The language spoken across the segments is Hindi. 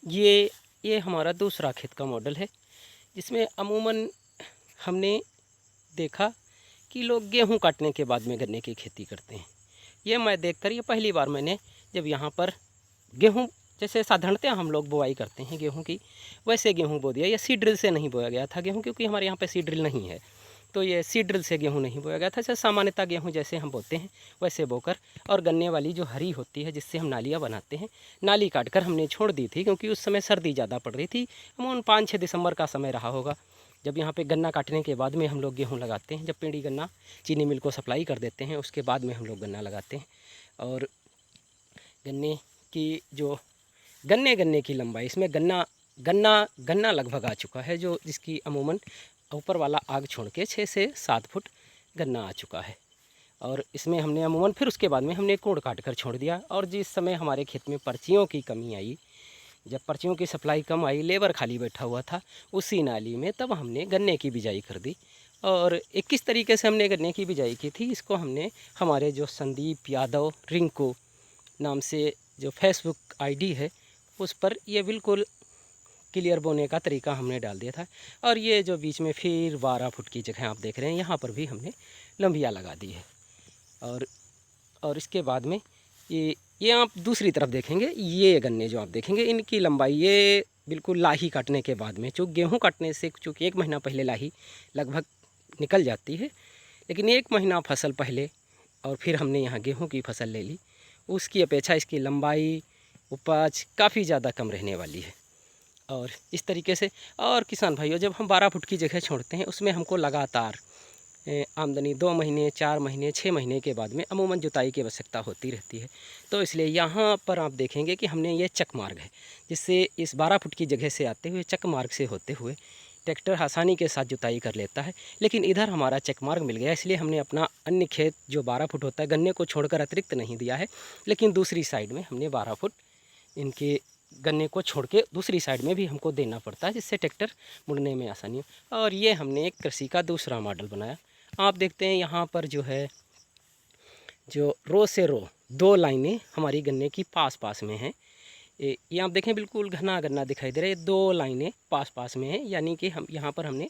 ये हमारा दूसरा खेत का मॉडल है, जिसमें अमूमन हमने देखा कि लोग गेहूं काटने के बाद में गन्ने की खेती करते हैं। ये मैं देखकर ये पहली बार मैंने जब यहाँ पर गेहूं, जैसे साधारणतः हम लोग बुआई करते हैं गेहूं की, वैसे गेहूं बो दिया। ये सीड ड्रिल से नहीं बोया गया था गेहूं, क्योंकि हमारे यहाँ पे सीड ड्रिल नहीं है, तो ये सीड ड्रिल से गेहूं नहीं बोया गया था। जैसे सामान्यतः गेहूं जैसे हम बोते हैं वैसे बोकर, और गन्ने वाली जो हरी होती है जिससे हम नालियाँ बनाते हैं, नाली काटकर हमने छोड़ दी थी, क्योंकि उस समय सर्दी ज़्यादा पड़ रही थी। अमूमन 5-6 दिसंबर का समय रहा होगा, जब यहाँ पे गन्ना काटने के बाद में हम लोग गेहूँ लगाते हैं। जब पेड़ी गन्ना चीनी मिल को सप्लाई कर देते हैं, उसके बाद में हम लोग गन्ना लगाते हैं। और गन्ने की जो गन्ने की लंबाई, इसमें गन्ना गन्ना गन्ना लगभग आ चुका है, जो जिसकी अमूमन ऊपर वाला आग छोड़ के 6 से 7 फुट गन्ना आ चुका है। और इसमें हमने अमूमन फिर उसके बाद में हमने कोड़ काट कर छोड़ दिया। और जिस समय हमारे खेत में पर्चियों की कमी आई, जब पर्चियों की सप्लाई कम आई, लेबर खाली बैठा हुआ था उसी नाली में, तब हमने गन्ने की बिजाई कर दी। और 21 तरीके से हमने गन्ने की बिजाई की थी। इसको हमने हमारे जो संदीप यादव रिंकू नाम से जो फेसबुक आईडी है, उस पर ये बिल्कुल क्लियर बोने का तरीका हमने डाल दिया था। और ये जो बीच में फिर 12 फुट की जगह आप देख रहे हैं, यहाँ पर भी हमने लंबियाँ लगा दी है। और इसके बाद में ये आप दूसरी तरफ देखेंगे, ये गन्ने जो आप देखेंगे, इनकी लंबाई ये बिल्कुल लाही काटने के बाद में, चूँकि गेहूँ काटने से चूँकि 1 महीना पहले लाही लगभग निकल जाती है, लेकिन 1 महीना फसल पहले और फिर हमने यहाँ गेहूँ की फसल ले ली, उसकी अपेक्षा इसकी लंबाई उपज काफ़ी ज़्यादा कम रहने वाली है। और इस तरीके से, और किसान भाइयों, जब हम 12 फुट की जगह छोड़ते हैं, उसमें हमको लगातार आमदनी 2 महीने 4 महीने 6 महीने के बाद में अमूमन जुताई की आवश्यकता होती रहती है। तो इसलिए यहाँ पर आप देखेंगे कि हमने ये चक मार्ग है, जिससे इस 12 फुट की जगह से आते हुए चक मार्ग से होते हुए ट्रैक्टर आसानी के साथ जुताई कर लेता है। लेकिन इधर हमारा चक मार्ग मिल गया, इसलिए हमने अपना अन्य खेत जो 12 फुट होता है, गन्ने को छोड़कर अतिरिक्त नहीं दिया है, लेकिन दूसरी साइड में हमने 12 फुट इनके गन्ने को छोड़ के दूसरी साइड में भी हमको देना पड़ता है, जिससे ट्रैक्टर मुड़ने में आसानी हो। और ये हमने एक कृषि का दूसरा मॉडल बनाया। आप देखते हैं यहाँ पर जो है, जो रो से रो 2 लाइनें हमारी गन्ने की पास पास में हैं। ये आप देखें बिल्कुल घना गन्ना दिखाई दे रहा है। 2 लाइनें पास पास में हैं, यानी कि हम यहाँ पर हमने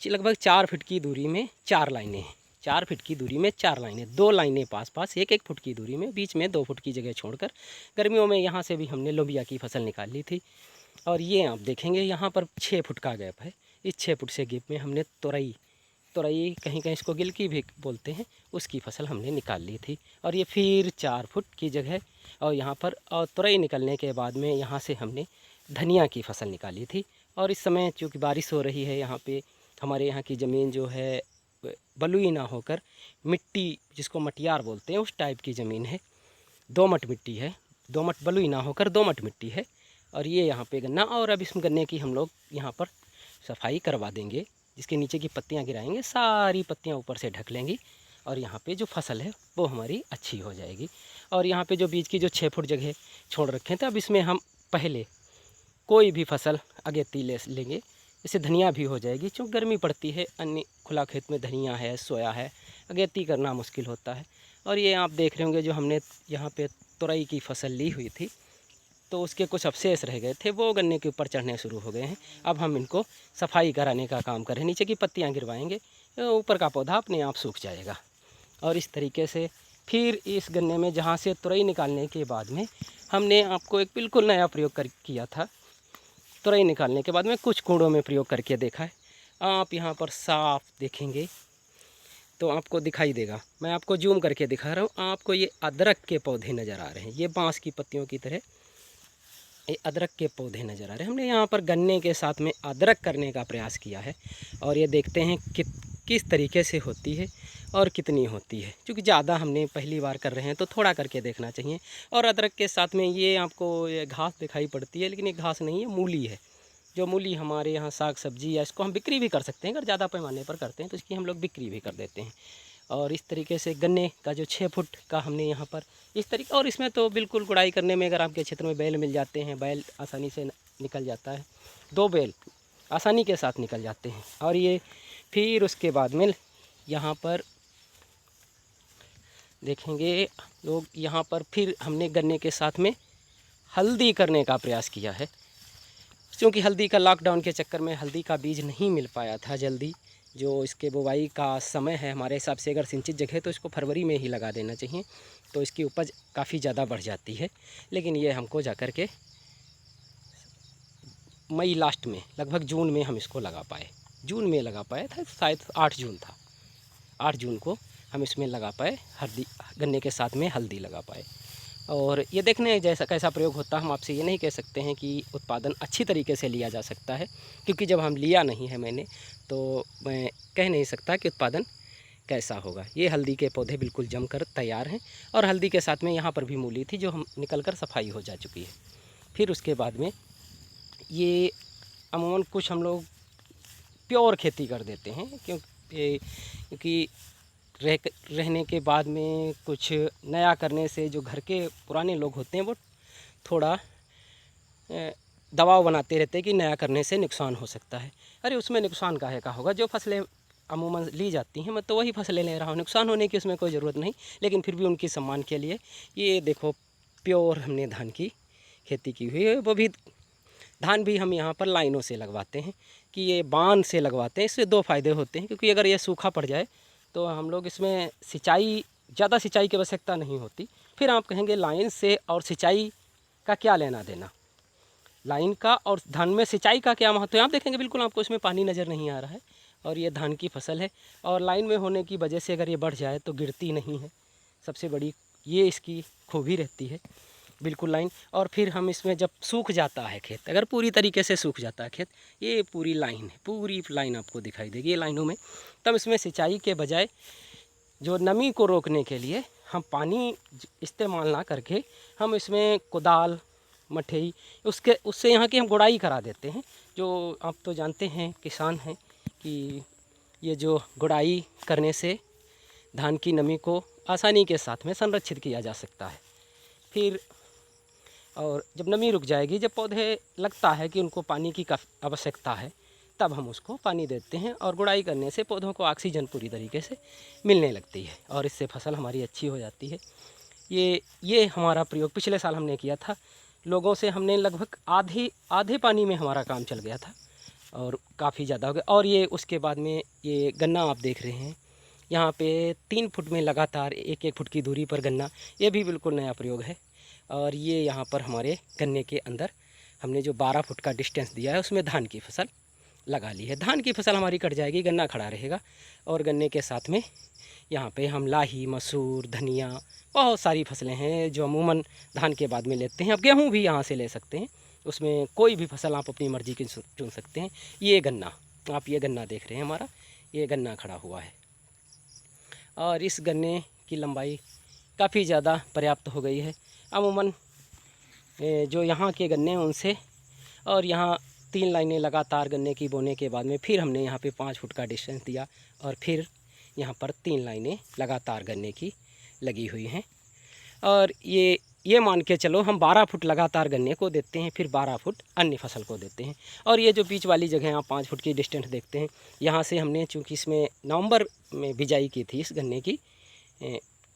लगभग 4 फीट की दूरी में 4 लाइनें हैं। 4 फीट की दूरी में 4 लाइनें, 2 लाइनें पास पास 1-1 फुट की दूरी में, बीच में 2 फुट की जगह छोड़कर। गर्मियों में यहाँ से भी हमने लोबिया की फसल निकाल ली थी। और ये आप देखेंगे यहाँ पर 6 फुट का गैप है। इस 6 फुट से गैप में हमने तुरई कहीं कहीं इसको गिलकी भी बोलते हैं, उसकी फसल हमने निकाल ली थी। और ये फिर 4 फुट की जगह, और यहाँ पर और तुरई निकलने के बाद में यहाँ से हमने धनिया की फसल निकाली थी। और इस समय चूँकि बारिश हो रही है, यहाँ पे हमारे यहाँ की ज़मीन जो है बलुई ना होकर मिट्टी, जिसको मटियार बोलते हैं, उस टाइप की ज़मीन है, दोमट मिट्टी है। दोमट बलुई ना होकर दोमट मिट्टी है। और ये यहाँ पे गन्ना, और अब इस गन्ने की हम लोग यहाँ पर सफाई करवा देंगे, जिसके नीचे की पत्तियाँ गिराएंगे, सारी पत्तियाँ ऊपर से ढक लेंगी, और यहाँ पे जो फसल है वो हमारी अच्छी हो जाएगी। और यहाँ पे जो बीच की जो 6 फुट जगह छोड़ रखे थे, अब इसमें हम पहले कोई भी फसल अगेती ले लेंगे, इससे धनिया भी हो जाएगी। चूँकि गर्मी पड़ती है, अन्य खुला खेत में धनिया है, सोया है, अगेती करना मुश्किल होता है। और ये आप देख रहे होंगे, जो हमने यहाँ पे तुरई की फसल ली हुई थी, तो उसके कुछ अवशेष रह गए थे, वो गन्ने के ऊपर चढ़ने शुरू हो गए हैं। अब हम इनको सफाई कराने का काम करें, नीचे की पत्तियाँ गिरवाएंगे, ऊपर का पौधा अपने आप सूख जाएगा। और इस तरीके से फिर इस गन्ने में जहाँ से तुरई निकालने के बाद में हमने आपको एक बिल्कुल नया प्रयोग किया था। तुरई निकालने के बाद में कुछ कूड़ों में प्रयोग करके देखा है। आप यहाँ पर साफ देखेंगे तो आपको दिखाई देगा, मैं आपको जूम करके दिखा रहा हूँ। आपको ये अदरक के पौधे नज़र आ रहे हैं, ये बांस की पत्तियों की तरह ये अदरक के पौधे नज़र आ रहे हैं। हमने यहाँ पर गन्ने के साथ में अदरक करने का प्रयास किया है, और ये देखते हैं कि किस तरीके से होती है और कितनी होती है। क्योंकि ज़्यादा हमने पहली बार कर रहे हैं, तो थोड़ा करके देखना चाहिए। और अदरक के साथ में ये आपको ये घास दिखाई पड़ती है, लेकिन ये घास नहीं है, मूली है। जो मूली हमारे यहाँ साग सब्जी, या इसको हम बिक्री भी कर सकते हैं, अगर ज़्यादा पैमाने पर करते हैं तो इसकी हम लोग बिक्री भी कर देते हैं। और इस तरीके से गन्ने का जो 6 फुट का हमने यहाँ पर इस तरीके, और इसमें तो बिल्कुल गुड़ाई करने में अगर आपके क्षेत्र में बैल मिल जाते हैं, बैल आसानी से निकल जाता है, 2 बैल आसानी के साथ निकल जाते हैं। और ये फिर उसके बाद में यहाँ पर देखेंगे लोग, यहाँ पर फिर हमने गन्ने के साथ में हल्दी करने का प्रयास किया है, क्योंकि हल्दी का लॉकडाउन के चक्कर में हल्दी का बीज नहीं मिल पाया था जल्दी। जो इसके बुवाई का समय है हमारे हिसाब से, अगर सिंचित जगह तो इसको फरवरी में ही लगा देना चाहिए, तो इसकी उपज काफ़ी ज़्यादा बढ़ जाती है। लेकिन ये हमको जा कर के मई लास्ट में, लगभग जून में हम इसको लगा पाए। जून में लगा पाया था, शायद 8 जून था, 8 जून को हम इसमें लगा पाए हल्दी, गन्ने के साथ में हल्दी लगा पाए। और ये देखने जैसा कैसा प्रयोग होता है, हम आपसे ये नहीं कह सकते हैं कि उत्पादन अच्छी तरीके से लिया जा सकता है, क्योंकि जब हम लिया नहीं है मैंने, तो मैं कह नहीं सकता कि उत्पादन कैसा होगा। ये हल्दी के पौधे बिल्कुल जमकर तैयार हैं, और हल्दी के साथ में यहाँ पर भी मूली थी जो हम निकल कर सफाई हो जा चुकी है। फिर उसके बाद में ये अमूमन कुछ हम लोग प्योर खेती कर देते हैं, क्योंकि रहने के बाद में कुछ नया करने से जो घर के पुराने लोग होते हैं वो थोड़ा दबाव बनाते रहते हैं कि नया करने से नुकसान हो सकता है। अरे उसमें नुकसान काहे का होगा, जो फसलें अमूमन ली जाती हैं, मैं तो वही फसलें ले रहा हूँ, नुकसान होने की उसमें कोई ज़रूरत नहीं। लेकिन फिर भी उनकी सम्मान के लिए ये देखो प्योर हमने धान की खेती की हुई है। वो भी धान भी हम यहाँ पर लाइनों से लगवाते हैं, कि ये बांध से लगवाते हैं। इससे 2 फ़ायदे होते हैं, क्योंकि अगर ये सूखा पड़ जाए तो हम लोग इसमें ज़्यादा सिंचाई की आवश्यकता नहीं होती। फिर आप कहेंगे लाइन से और सिंचाई का क्या लेना देना, लाइन का और धान में सिंचाई का क्या महत्व है। आप देखेंगे बिल्कुल आपको इसमें पानी नज़र नहीं आ रहा है, और ये धान की फसल है, और लाइन में होने की वजह से अगर ये बढ़ जाए तो गिरती नहीं है, सबसे बड़ी ये इसकी खूबी रहती है, बिल्कुल लाइन। और फिर हम इसमें जब सूख जाता है खेत, अगर पूरी तरीके से सूख जाता है खेत, ये पूरी लाइन है, पूरी लाइन आपको दिखाई देगी ये लाइनों में, तब इसमें सिंचाई के बजाय जो नमी को रोकने के लिए हम पानी इस्तेमाल ना करके हम इसमें कुदाल मठई उससे यहाँ की हम गुड़ाई करा देते हैं। जो आप तो जानते हैं, किसान हैं, कि ये जो गुड़ाई करने से धान की नमी को आसानी के साथ में संरक्षित किया जा सकता है। फिर और जब नमी रुक जाएगी, जब पौधे लगता है कि उनको पानी की आवश्यकता है, तब हम उसको पानी देते हैं, और गुड़ाई करने से पौधों को ऑक्सीजन पूरी तरीके से मिलने लगती है, और इससे फसल हमारी अच्छी हो जाती है। ये हमारा प्रयोग पिछले साल हमने किया था। लोगों से हमने लगभग आधे पानी में हमारा काम चल गया था, और काफ़ी ज़्यादा हो गया। और ये उसके बाद में ये गन्ना आप देख रहे हैं, यहाँ पे 3 फुट में लगातार 1-1 फुट की दूरी पर गन्ना, ये भी बिल्कुल नया प्रयोग है। और ये यहाँ पर हमारे गन्ने के अंदर हमने जो 12 फुट का डिस्टेंस दिया है, उसमें धान की फसल लगा ली है। धान की फसल हमारी कट जाएगी, गन्ना खड़ा रहेगा, और गन्ने के साथ में यहाँ पे हम लाही, मसूर, धनिया, बहुत सारी फसलें हैं जो अमूमन धान के बाद में लेते हैं। अब गेहूँ भी यहाँ से ले सकते हैं, उसमें कोई भी फसल आप अपनी मर्ज़ी की चुन सकते हैं। ये गन्ना, आप ये गन्ना देख रहे हैं हमारा, ये गन्ना खड़ा हुआ है, और इस गन्ने की लंबाई काफ़ी ज़्यादा पर्याप्त हो गई है अमूमन जो यहाँ के गन्ने हैं उनसे। और यहाँ 3 लाइनें लगातार गन्ने की बोने के बाद में फिर हमने यहाँ पे 5 फुट का डिस्टेंस दिया, और फिर यहाँ पर 3 लाइनें लगातार गन्ने की लगी हुई हैं। और ये मान के चलो हम 12 फुट लगातार गन्ने को देते हैं, फिर 12 फुट अन्य फसल को देते हैं। और ये जो बीच वाली जगह आप 5 फुट की डिस्टेंस देखते हैं, यहाँ से हमने, चूँकि इसमें नवंबर में बिजाई की थी इस गन्ने की,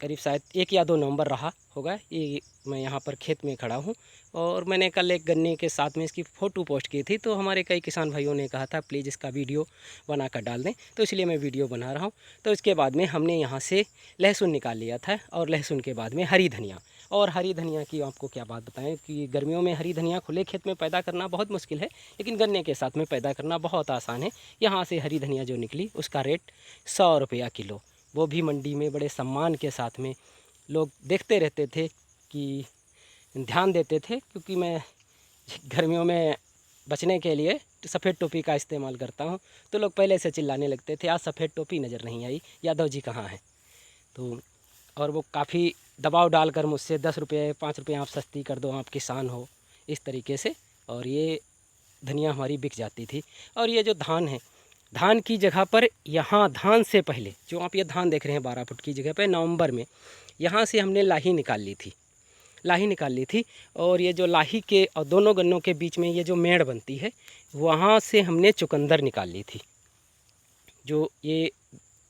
करीब शायद 1 या 2 नवंबर रहा होगा। ये मैं यहाँ पर खेत में खड़ा हूँ, और मैंने कल एक गन्ने के साथ में इसकी फ़ोटो पोस्ट की थी, तो हमारे कई किसान भाइयों ने कहा था प्लीज़ इसका वीडियो बना कर डाल दें, तो इसलिए मैं वीडियो बना रहा हूँ। तो इसके बाद में हमने यहाँ से लहसुन निकाल लिया था, और लहसुन के बाद में हरी धनिया। और हरी धनिया की आपको क्या बात बताएं कि गर्मियों में हरी धनिया खुले खेत में पैदा करना बहुत मुश्किल है, लेकिन गन्ने के साथ में पैदा करना बहुत आसान है। यहाँ से हरी धनिया जो निकली उसका रेट 100 रुपया किलो, वो भी मंडी में बड़े सम्मान के साथ में। लोग देखते रहते थे कि ध्यान देते थे, क्योंकि मैं गर्मियों में बचने के लिए सफ़ेद टोपी का इस्तेमाल करता हूँ, तो लोग पहले से चिल्लाने लगते थे आज सफ़ेद टोपी नज़र नहीं आई, यादव जी कहाँ हैं। तो और वो काफ़ी दबाव डालकर मुझसे 10 रुपये 5 रुपये आप सस्ती कर दो, आप किसान हो, इस तरीके से। और ये धनिया हमारी बिक जाती थी। और ये जो धान है, धान की जगह पर यहाँ धान से पहले जो आप ये धान देख रहे हैं 12 फुट की जगह पे नवंबर में यहाँ से हमने लाही निकाल ली थी। और ये जो लाही के और दोनों गन्नों के बीच में ये जो मेड़ बनती है, वहाँ से हमने चुकंदर निकाल ली थी। जो ये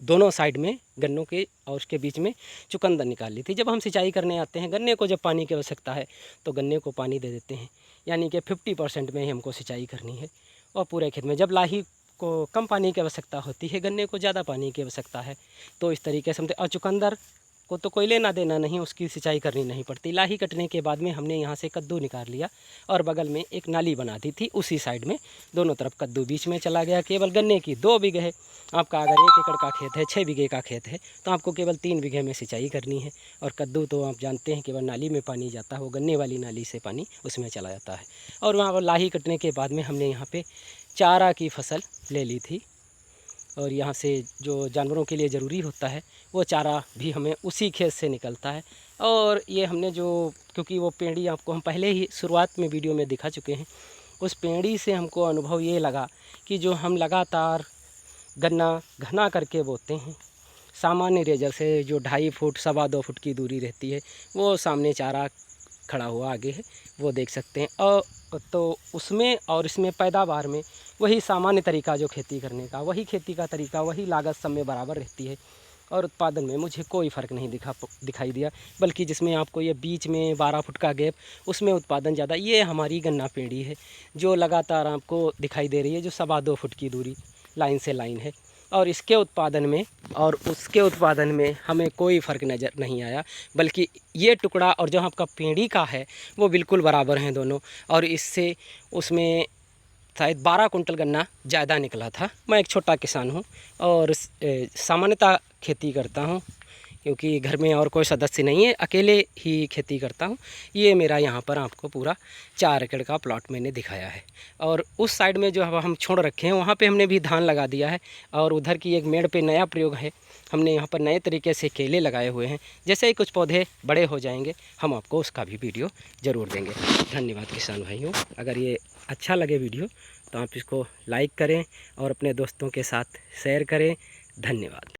दोनों साइड में गन्नों के और उसके बीच में चुकंदर निकाल ली थी। जब हम सिंचाई करने आते हैं, गन्ने को जब पानी की आवश्यकता है तो गन्ने को पानी दे देते हैं, यानी कि 50% में ही हमको सिंचाई करनी है। और पूरे खेत में जब लाही को कम पानी की आवश्यकता होती है, गन्ने को ज़्यादा पानी की आवश्यकता है, तो इस तरीके से हम। और चुकंदर को तो कोई लेना देना नहीं, उसकी सिंचाई करनी नहीं पड़ती। लाही कटने के बाद में हमने यहाँ से कद्दू निकाल लिया और बगल में एक नाली बना दी थी, उसी साइड में दोनों तरफ कद्दू बीच में चला गया। केवल गन्ने की 2 बीघे है। आपका अगर 1 एकड़ का खेत है, 6 बीघे का खेत है, तो आपको केवल 3 बीघे में सिंचाई करनी है। और कद्दू तो आप जानते हैं केवल नाली में पानी जाता है, वो गन्ने वाली नाली से पानी उसमें चला जाता है। और वहाँ पर लाही कटने के बाद में हमने यहाँ पर चारा की फसल ले ली थी। और यहाँ से जो जानवरों के लिए ज़रूरी होता है वो चारा भी हमें उसी खेत से निकलता है। और ये हमने जो, क्योंकि वो पेड़ी आपको हम पहले ही शुरुआत में वीडियो में दिखा चुके हैं, उस पेड़ी से हमको अनुभव ये लगा कि जो हम लगातार गन्ना घना करके बोते हैं, सामान्य रेजर से जो 2.5 फुट 2.25 फुट की दूरी रहती है, वो सामने चारा खड़ा हुआ आगे है, वो देख सकते हैं। और तो उसमें और इसमें पैदावार में वही सामान्य तरीका जो खेती करने का, वही खेती का तरीका, वही लागत सब में बराबर रहती है। और उत्पादन में मुझे कोई फ़र्क नहीं दिखाई दिया, बल्कि जिसमें आपको ये बीच में 12 फुट का गैप, उसमें उत्पादन ज़्यादा। ये हमारी गन्ना पेड़ी है जो लगातार आपको दिखाई दे रही है, जो 2.25 फुट की दूरी लाइन से लाइन है। और इसके उत्पादन में और उसके उत्पादन में हमें कोई फ़र्क नज़र नहीं आया, बल्कि ये टुकड़ा और जो आपका पेड़ी का है वो बिल्कुल बराबर हैं दोनों। और इससे उसमें शायद 12 कुंटल गन्ना ज़्यादा निकला था। मैं एक छोटा किसान हूँ और सामान्यतः खेती करता हूँ, क्योंकि घर में और कोई सदस्य नहीं है, अकेले ही खेती करता हूँ। ये मेरा यहाँ पर आपको पूरा 4 एकड़ का प्लॉट मैंने दिखाया है। और उस साइड में जो हम छोड़ रखे हैं वहाँ पे हमने भी धान लगा दिया है। और उधर की एक मेड़ पे नया प्रयोग है, हमने यहाँ पर नए तरीके से केले लगाए हुए हैं। जैसे ही कुछ पौधे बड़े हो जाएंगे हम आपको उसका भी वीडियो ज़रूर देंगे। धन्यवाद किसान भाइयों। अगर ये अच्छा लगे वीडियो तो आप इसको लाइक करें और अपने दोस्तों के साथ शेयर करें। धन्यवाद।